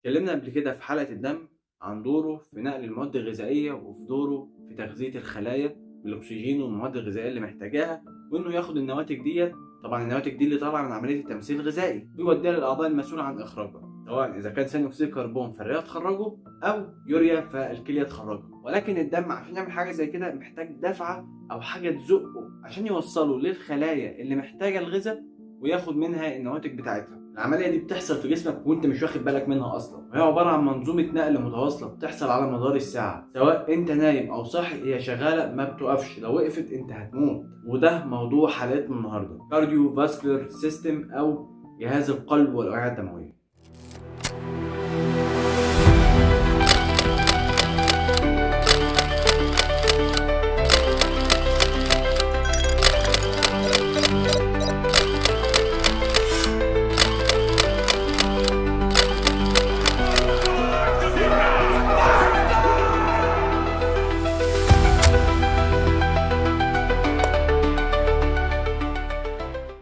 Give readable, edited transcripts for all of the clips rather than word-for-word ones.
اتكلمنا قبل كده في حلقة الدم عن دوره في نقل المواد الغذائية وفي دوره في تغذية الخلايا بالأكسجين والمواد الغذائية اللي محتاجاها، وإنه ياخد النواتج ديت. طبعا النواتج دي اللي طالعة من عملية التمثيل الغذائي ويوديها للأعضاء المسؤولة عن إخراجها، سواء إذا كان ثاني أكسيد الكربون فالرئة تخرجه أو يوريا فالكلية تخرجه. ولكن الدم عشان يعمل حاجة زي كده محتاج دفعة أو حاجة تزقه عشان يوصله للخلايا اللي محتاجة الغذاء وياخد منها النواتج بتاعتها. العملية دي بتحصل في جسمك وانت مش واخد بالك منها اصلا، وهي عبارة عن منظومة نقل متواصلة بتحصل على مدار الساعة، سواء انت نايم او صاحي هي شغالة ما بتوقفش. لو وقفت انت هتموت. وده موضوع حلقتنا النهاردة، كارديو فاسكولار سيستم او جهاز القلب والاوعية الدموية.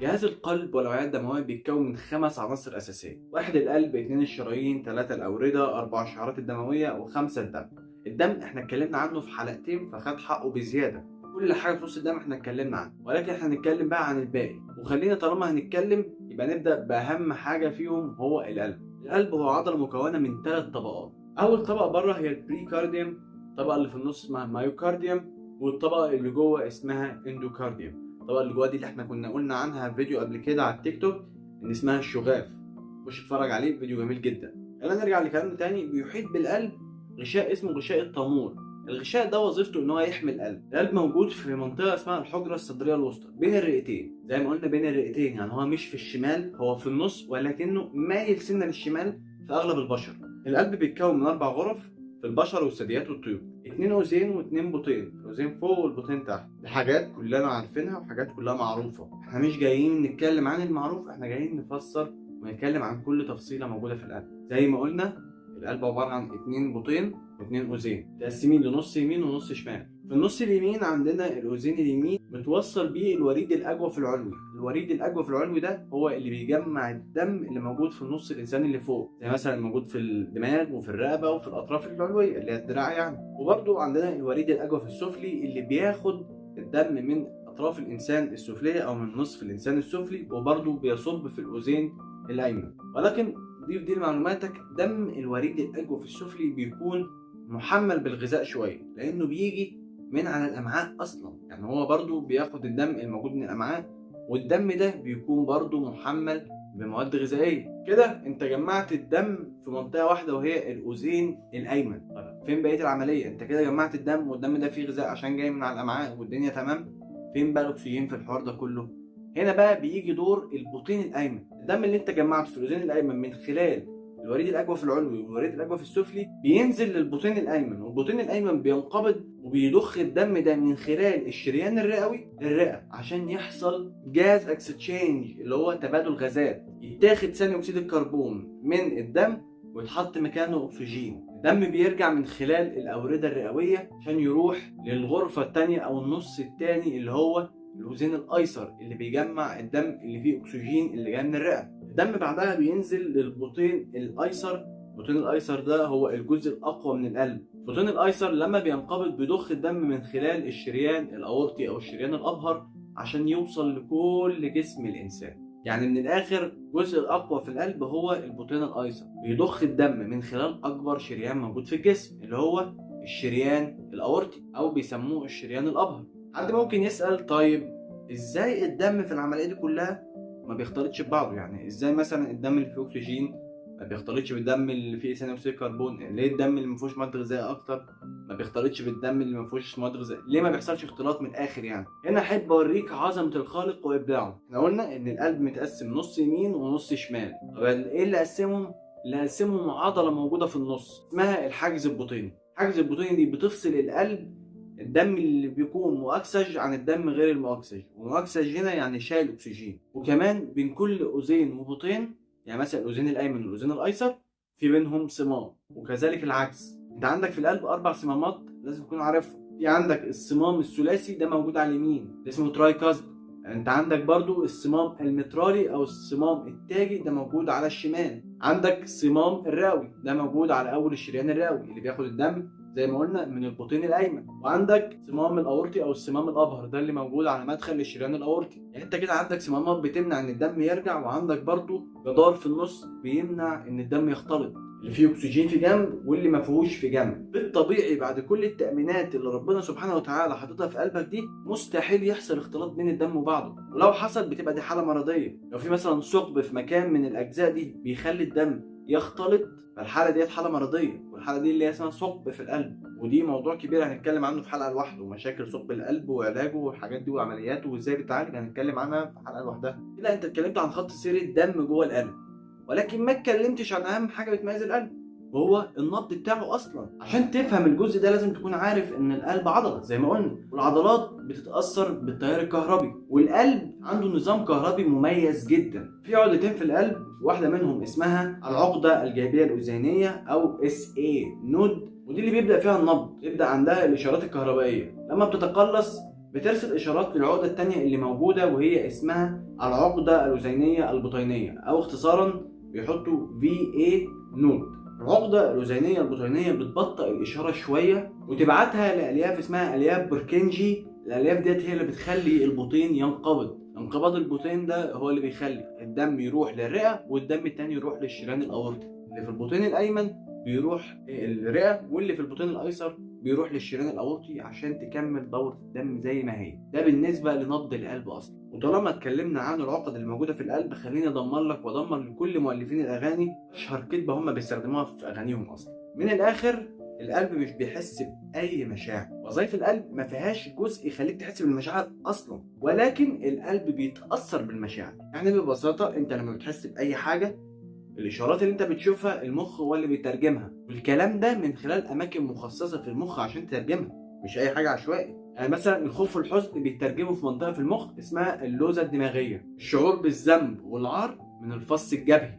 جهاز القلب والأوعية الدموية بيتكون من 5 عناصر أساسية: 1 القلب، 2 الشرايين، 3 الأوردة، 4 الشعيرات الدموية، و5 الدم. الدم احنا اتكلمنا عنه في حلقتين فخد حقه بزيادة. كل حاجة في نص الدم احنا اتكلمنا عنها، ولكن احنا هنتكلم بقى عن الباقي. وخلينا طالما هنتكلم يبقى نبدأ بأهم حاجة فيهم، هو القلب. القلب هو عضلة مكونة من 3 طبقات. أول طبقة بره هي البريكارديوم، الطبقة اللي في النص اسمها مايوكارديوم، والطبقة اللي جوه اسمها اندوكارديوم. الطبقة اللي جوه دي اللي احنا كنا قلنا عنها في فيديو قبل كده على التيك توك ان اسمها الشغاف، خش اتفرج عليه، فيديو جميل جدا. خلينا نرجع لكلامنا تاني. بيحيط بالقلب غشاء اسمه غشاء الطامور. الغشاء ده وظيفته ان هو يحمي القلب. القلب موجود في منطقة اسمها الحجرة الصدرية الوسطى بين الرئتين، زي ما قلنا بين الرئتين، يعني هو مش في الشمال، هو في النص، ولكنه مايل سنة للشمال في اغلب البشر. القلب بيتكون من 4 غرف في البشر والثدييات والطيور: 2 أذين و2 بطين، الأذين فوق والبطين تحت. دي حاجات كلنا عارفينها وحاجات كلها معروفة. احنا مش جايين نتكلم عن المعروف، احنا جايين نفسر ونتكلم عن كل تفصيلة موجودة في القلب. زي ما قلنا القلب عبارة عن 2 بطين و2 أذين متقسمين لنص يمين ونص شمال. في النص اليمين عندنا الأذين اليمين متوصل بيه الوريد الأجوف العلوي. الوريد الأجوف العلوي ده هو اللي بيجمع الدم اللي موجود في النص الإنساني اللي فوق، زي مثلا موجود في الدماغ وفي الرقبة وفي الأطراف العلوية اللي هي الدراع يعني. وبرضو عندنا الوريد الأجوف السفلي اللي بياخد الدم من أطراف الإنسان السفلية أو من نصف الإنسان السفلي، وبرضو بيصب في الأذين الأيمن. ولكن ضيف دي لمعلوماتك، دم الوريد الأجوف السفلي بيكون محمل بالغذاء شوية، لأنه بيجي من على الأمعاء أصلا، يعني هو برضو بياخد الدم الموجود من الأمعاء، والدم ده بيكون برضو محمل بمواد غذائية. كده انت جمعت الدم في منطقة واحدة وهي الأذين الأيمن. طيب فين بقية العملية؟ انت كده جمعت الدم والدم ده فيه غذاء عشان جاي من على الأمعاء والدنيا تمام. فين بقى الأكسجين في الحوار ده كله؟ هنا بقى بيجي دور البطين الأيمن. الدم اللي انت جمعته في الأذين الأيمن من خلال الوريد الأجوف العلوي والوريد الأجوف السفلي بينزل للبطين الأيمن، والبطين الأيمن بينقبض وبيضخ الدم ده من خلال الشريان الرئوي للرئة عشان يحصل جاز اكستشينج، اللي هو تبادل غازات. يتاخد ثاني أكسيد الكربون من الدم ويتحط مكانه أكسجين. الدم بيرجع من خلال الأوردة الرئوية عشان يروح للغرفة التانية أو النص التاني اللي هو الأذين الأيسر، اللي بيجمع الدم اللي فيه أكسجين اللي جاي من الرئة. الدم بعدها بينزل للبطين الأيسر. البطين الأيسر ده هو الجزء الأقوى من القلب. البطين الأيسر لما بينقبض بيضخ الدم من خلال الشريان الأورطي أو الشريان الأبهر عشان يوصل لكل جسم الإنسان. يعني من الآخر الجزء الأقوى في القلب هو البطين الأيسر، بيضخ الدم من خلال أكبر شريان موجود في الجسم اللي هو الشريان الأورطي أو بيسموه الشريان الأبهر. حد ممكن يسأل طيب إزاي الدم في العملية دي كلها ما بيختلطش ببعضه؟ يعني ازاي مثلا الدم اللي فيه اكسجين ما بيختلطش بالدم اللي فيه ثاني اكسيد الكربون؟ ليه الدم اللي ما فيهوش مواد غذائيه اكتر ما بيختلطش بالدم اللي ما فيهوش مواد غذائيه؟ ليه ما بيحصلش اختلاط من الاخر يعني؟ هنا احب اوريك عظمه الخالق وابداعه. احنا قلنا ان القلب متقسم نص يمين ونص شمال. طب ايه اللي قسمهم؟ اللي قسمهم عضله موجوده في النص اسمها الحاجز البطيني. الحاجز البطيني دي بتفصل القلب، الدم اللي بيكون مؤكسج عن الدم غير المؤكسج، ومؤكسج هنا يعني شايل اكسجين. وكمان بين كل اذين وبطين، يعني مثلا الاذين الايمن والاذين الايسر في بينهم صمام، وكذلك العكس. انت عندك في القلب 4 صمامات لازم تكون عارفهم. في عندك الصمام الثلاثي ده موجود على اليمين، ده اسمه ترايكاسد. انت عندك برضو الصمام المترالي او الصمام التاجي ده موجود على الشمال. عندك صمام الرئوي، ده موجود على اول الشريان الرئوي اللي بياخد الدم زي ما قلنا من البطين الايمن. وعندك صمام الاورطي او الصمام الابهر، ده اللي موجود على مدخل الشريان الاورطي. يعني انت كده عندك صمامات بتمنع ان الدم يرجع، وعندك برضو جدار في النص بيمنع ان الدم يختلط، اللي فيه اكسجين في جنب واللي ما فيهوش في جنب. بالطبيعي بعد كل التامينات اللي ربنا سبحانه وتعالى حاططها في قلبك دي، مستحيل يحصل اختلاط بين الدم وبعضه، ولو حصل بتبقى دي حاله مرضيه. لو في مثلا ثقب في مكان من الاجزاء دي بيخلي الدم يختلط، فالحاله ديت حاله مرضيه، والحاله دي اللي هي اسمها ثقب في القلب. ودي موضوع كبير هنتكلم عنه في حلقه لوحده، ومشاكل ثقب القلب وعلاجه والحاجات دي وعملياته وازاي بتتعالج هنتكلم عنها في حلقه لوحدها. كده انت اتكلمت عن خط سير الدم جوه القلب، ولكن ما اتكلمتش عن اهم حاجه بتميز القلب، وهو النبض بتاعه اصلا. عشان تفهم الجزء ده لازم تكون عارف ان القلب عضله زي ما قلنا، والعضلات بتتاثر بالتيار الكهربي، والقلب عنده نظام كهربي مميز جدا. في عقدتين في القلب، واحده منهم اسمها العقده الجيبيه الاذينيه او SA نود، ودي اللي بيبدا فيها النبض، يبدا عندها الاشارات الكهربائيه. لما بتتقلص بترسل اشارات للعقده الثانيه اللي موجوده، وهي اسمها العقده الاذينيه البطينيه، او اختصارا بيحطوا VA نود. العقدة الأذينية البطينية بتبطئ الإشارة شوية وتبعتها لألياف اسمها ألياف بوركنجي. الألياف ديت هي اللي بتخلي البطين ينقبض. انقباض البطين ده هو اللي بيخلي الدم يروح للرئة، والدم التاني يروح للشريان الأورطي. اللي في البطين الأيمن بيروح الرئة، واللي في البطين الأيسر بيروح للشريان الأورطي عشان تكمل دورة الدم زي ما هي. ده بالنسبة لنبض القلب أصلا. وطالما اتكلمنا عن العقد الموجوده في القلب، خليني اضمن لك وادمر لكل مؤلفين الاغاني اشهر كدبه هم بيستخدموها في اغانيهم اصلا. من الاخر، القلب مش بيحس باي مشاعر. وظائف القلب ما فيهاش جزء يخليك تحس بالمشاعر اصلا، ولكن القلب بيتاثر بالمشاعر. يعني ببساطه انت لما بتحس باي حاجه، الاشارات اللي انت بتشوفها المخ هو اللي بيترجمها، والكلام ده من خلال اماكن مخصصه في المخ عشان تترجمها، مش اي حاجه عشوائي. يعني مثلا الخوف والحزن بيترجموا في منطقه في المخ اسمها اللوزه الدماغيه. الشعور بالذنب والعار من الفص الجبهي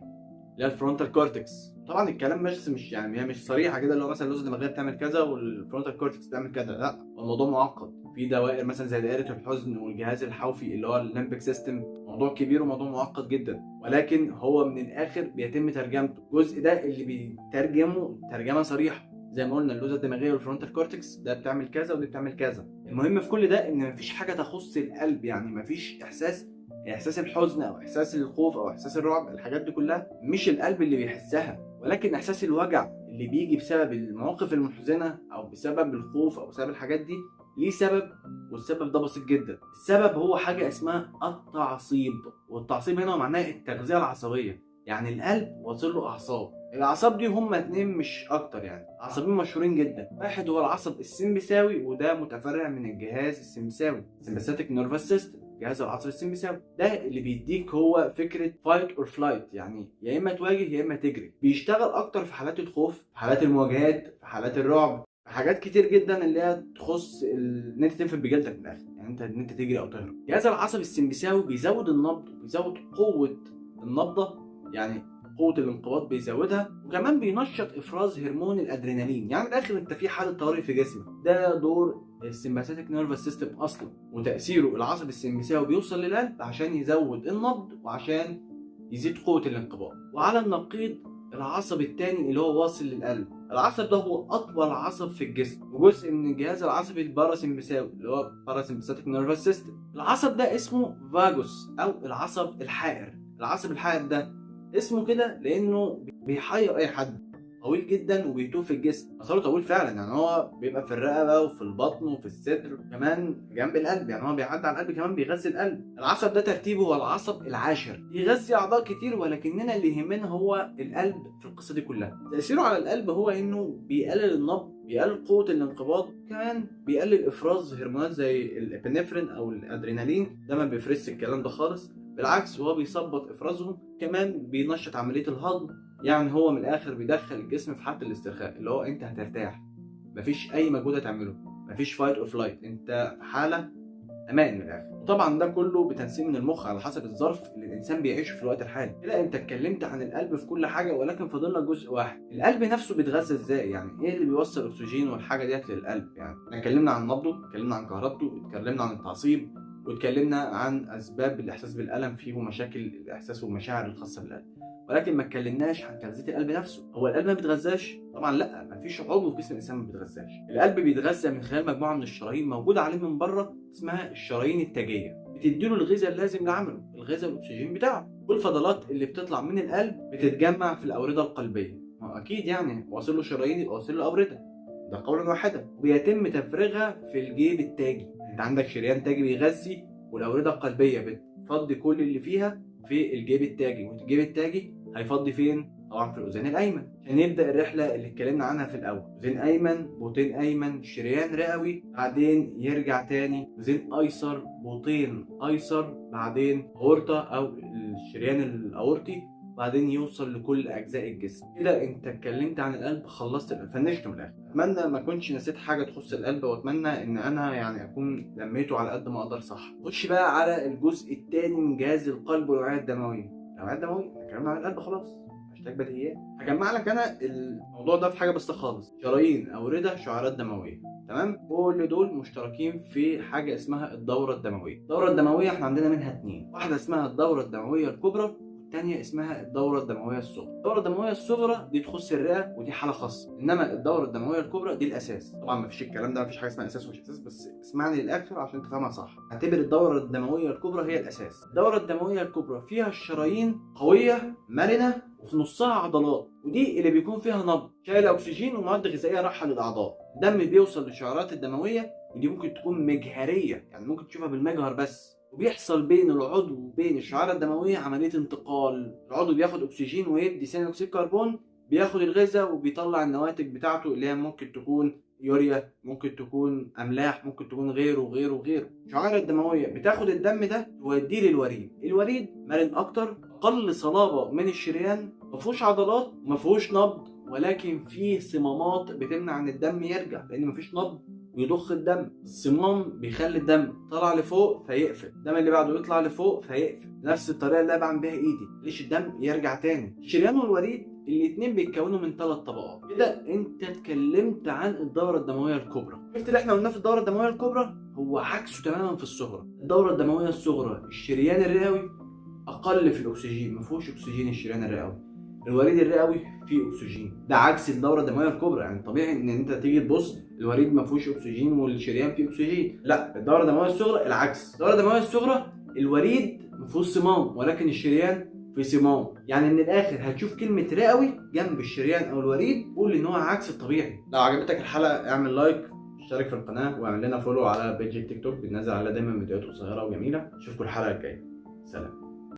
اللي هي الفرونتال كورتكس. طبعا الكلام مش يعني هي مش صريحه كده، اللي هو مثلا اللوزه الدماغيه بتعمل كذا والفرونتال كورتكس بتعمل كذا، لا، الموضوع معقد. في دوائر مثلا زي دائره الحزن والجهاز الحوفي اللي هو الليمبيك سيستم، موضوع كبير وموضوع معقد جدا، ولكن هو من الاخر بيتم ترجمته. الجزء ده اللي بيترجمه ترجمه صريحه، زي ما قلنا اللوزه الدماغيه والفرونتال كورتكس ده بتعمل كذا ودي بتعمل كذا. المهم في كل ده ان مفيش حاجه تخص القلب، يعني مفيش احساس الحزن او احساس الخوف او احساس الرعب، الحاجات دي كلها مش القلب اللي بيحسها، ولكن احساس الوجع اللي بيجي بسبب المواقف المحزنه او بسبب الخوف او بسبب الحاجات دي ليه سبب، والسبب ده بسيط جدا. السبب هو حاجه اسمها التعصيب، والتعصيب هنا معناه التغذيه العصبيه. يعني القلب واصل له اعصاب، الاعصاب دي هم اتنين مش اكتر، يعني عصبين مشهورين جدا. واحد هو العصب السمبثاوي، وده متفرع من الجهاز السمبثاوي سمباثيك نيرفس سيستم، جهاز العصب السمبثاوي. ده اللي بيديك هو فكره فايت اور فلايت، يعني يا اما تواجه يا اما تجري. بيشتغل اكتر في حالات الخوف، في حالات المواجهات، في حالات الرعب، في حاجات كتير جدا اللي هي تخص ان انت تنفذ بجلدك من الاخر، يعني ان انت تجري او تهرب. جهاز العصب السمبثاوي بيزود النبض وبيزود قوه النبضه، يعني قوه الانقباض بيزودها، وكمان بينشط افراز هرمون الادرينالين. يعني من الاخر انت في حاله طوارئ في جسمك، ده دور السمباثيك نيرفس سيستم اصلا، وتاثيره العصب السمبثاوي بيوصل للقلب عشان يزود النبض وعشان يزيد قوه الانقباض. وعلى النقيض العصب الثاني اللي هو واصل للقلب، العصب ده هو اطول عصب في الجسم وجزء من الجهاز العصبي الباراسمبثاوي اللي هو باراسمبثيك نيرفس سيستم. العصب ده اسمه فاجوس او العصب الحائر. العصب الحائر ده اسمه كده لانه بيحير اي حد، طويل جدا وبيتوه في الجسم. مساره طويل فعلا، يعني هو بيبقى في الرقبه وفي البطن وفي الصدر كمان جنب القلب، يعني هو بيعدي على القلب كمان بيغذي القلب. العصب ده ترتيبه هو العصب العاشر، بيغذي اعضاء كتير، ولكننا اللي يهمنا هو القلب في القصه دي كلها. تاثيره على القلب هو انه بيقلل النبض، بيقلل قوه الانقباض، كمان بيقلل افراز هرمونات زي الابنفرين او الادرينالين، ده ما بيفرزش الكلام ده خالص، بالعكس هو بيثبط افرازهم، كمان بينشط عمليه الهضم. يعني هو من الاخر بيدخل الجسم في حاله الاسترخاء، اللي هو انت هترتاح، مفيش اي مجهود هتعمله، مفيش فايت اور فلايت، انت في حاله امان من الاخر. وطبعا ده كله بتنسيق من المخ على حسب الظرف اللي الانسان بيعيشه في الوقت الحالي. كده انت اتكلمت عن القلب في كل حاجه، ولكن فاضل لك جزء واحد، القلب نفسه بيتغذى ازاي، يعني ايه اللي بيوصل الاكسجين والحاجه ديت للقلب. يعني احنا اتكلمنا عن نبضه، اتكلمنا عن كهربته، اتكلمنا عن التعصيب، واتكلمنا عن اسباب الاحساس بالالم فيه ومشاكل الاحساس والمشاعر الخاصه بالقلب، ولكن ما اتكلمناش عن تغذيه القلب نفسه. هو القلب ما بيتغذاش؟ طبعا لا، ما فيش عضو في جسم الانسان ما بيتغذاش. القلب بيتغذى من خلال مجموعه من الشرايين موجوده عليه من بره اسمها الشرايين التاجيه، بتديله الغذاء اللازم لعمله، الغذاء والاكسجين بتاعه. والفضلات اللي بتطلع من القلب بتتجمع في الاورده القلبيه. ما اكيد يعني واصل له شرايين يبقى واصل له اورده، ده قولا واحدا. وبيتم تفريغها في الجيب التاجي. انت عندك شريان تاجي بيغذي، والاورده القلبيه بتفضي كل اللي فيها في الجيب التاجي، والجيب التاجي هيفضي فين؟ طبعا في الاذين الايمن، عشان يبدا الرحله اللي اتكلمنا عنها في الاول. اذين ايمن، بطين ايمن، شريان رئوي، بعدين يرجع تاني اذين ايسر، بطين ايسر، بعدين اورطه او الشريان الاورطي، بعدين يوصل لكل اجزاء الجسم. كده انت اتكلمت عن القلب، خلصت القلب، فنشته من الاخر. اتمنى ما اكونش نسيت حاجه تخص القلب، واتمنى ان انا يعني اكون لميته على قد ما اقدر صح. خش بقى على الجزء الثاني من جهاز القلب والاوعيه الدمويه. الاوعيه الدمويه اتكلمنا عن القلب خلاص، محتاج بديهيات. هجمع لك انا الموضوع ده في حاجه بس خالص: شرايين، اورده، شعيرات دمويه. تمام؟ كل دول مشتركين في حاجه اسمها الدوره الدمويه. الدوره الدمويه احنا عندنا منها اتنين، واحده اسمها الدوره الدمويه الكبرى، الثانيه اسمها الدوره الدمويه الصغرى. الدوره الدمويه الصغرى دي تخص الرئه ودي حاله خاصه، انما الدوره الدمويه الكبرى دي الاساس. طبعا ما فيش الكلام ده، ما فيش حاجه اسمها اساس ومش اساس، بس اسمعني للاخر عشان تفهمها صح. اعتبر الدوره الدمويه الكبرى هي الاساس. الدوره الدمويه الكبرى فيها الشرايين قويه مرنه وفي نصها عضلات، ودي اللي بيكون فيها نبض، شايله اكسجين ومواد غذائيه رايحه للاعضاء. الدم بيوصل للشعيرات الدمويه، ودي ممكن تكون مجهريه، يعني ممكن تشوفها بالمجهر بس. وبيحصل بين العضو وبين الشعيرة الدموية عملية انتقال. العضو بياخد أكسجين ويدي ثاني أكسيد كربون، بياخد الغذاء وبيطلع النواتج بتاعته اللي هي ممكن تكون يوريا، ممكن تكون أملاح، ممكن تكون غيره وغيره وغيره. الشعيرة الدموية بتاخد الدم ده توديه للوريد. الوريد مرن أكتر، أقل صلابة من الشريان، مفهوش عضلات ومفهوش نبض، ولكن فيه صمامات بتمنع إن الدم يرجع، لأن مفيش نبض بيضخ الدم. الصمام بيخلي الدم طلع لفوق فيقفل، الدم اللي بعده يطلع لفوق فيقفل، نفس الطريقه اللي انا بعمل بيها ايدي، ليش الدم يرجع تاني. الشريان والوريد الاثنين بيتكونوا من 3 طبقات. كده انت اتكلمت عن الدوره الدمويه الكبرى. شفت اللي احنا قلناه في الدوره الدمويه الكبرى هو عكسه تماما في الصغرى. الدوره الدمويه الصغرى الشريان الرئوي اقل في الاكسجين، ما فيهوش اكسجين الشريان الرئوي. الوريد الرئوي فيه اكسجين، ده عكس الدوره الدمويه الكبرى. يعني طبيعي ان انت تيجي تبص الوريد ما فيهوش اكسجين والشريان فيه اكسجين، لا، الدوره الدمويه الصغرى العكس. الدوره الدمويه الصغرى الوريد ما فيهوش صمام ولكن الشريان في صمام. يعني من الاخر هتشوف كلمه رئوي جنب الشريان او الوريد، قول ان هو عكس الطبيعي. لو عجبتك الحلقه اعمل لايك، اشترك في القناه، واعمل لنا فولو على بيج التيك توك، بننزل عليها دايما فيديوهات قصيره وجميله. اشوفكم الحلقه الجايه، سلام.